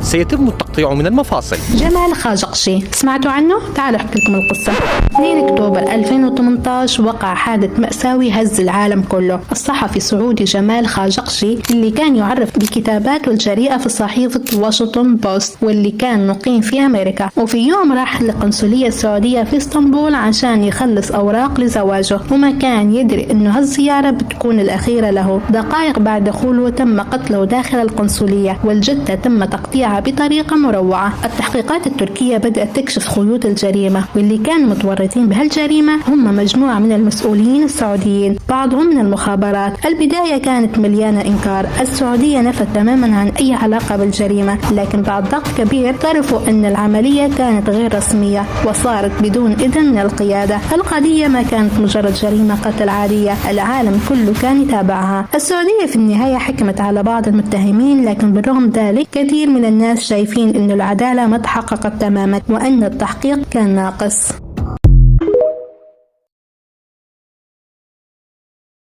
سيتم التقطيع من المفاصل. جمال خاشقجي، سمعتوا عنه؟ تعالوا أحكي لكم القصة. 2 أكتوبر 2018 وقع حادث مأساوي هز العالم كله. الصحفي السعودي جمال خاشقجي اللي كان يعرف بكتاباته الجريئة في صحيفة واشنطن بوست واللي كان مقيم في أمريكا، وفي يوم راح للقنصلية السعودية في اسطنبول عشان يخلص أوراق لزواجه، وما كان يدري إنه هالزيارة بتكون الأخيرة له. دقائق بعد دخوله تم قتله داخل القنصلية، والجثة تم تقطيعها بطريقة مروعة. التحقيقات التركية بدأت تكشف خيوط الجريمة، واللي كانوا متورطين بهالجريمة هم مجموعة من المسؤولين السعوديين، بعضهم من المخابرات. البداية كانت مليانة إنكار، السعودية نفت تماما عن أي علاقة بالجريمة، لكن بعد ضغط كبير اعترفوا أن العملية كانت غير رسمية وصارت بدون إذن من القيادة. القضية ما كانت مجرد جريمة قتل عادية، العالم كله كان يتابعها. السعودية في النهاية حكمت على بعض المتهمين، لكن بالرغم ذلك كثير من الناس شايفين أن العدالة ما تحققت تماما وأن التحقيق كان ناقص.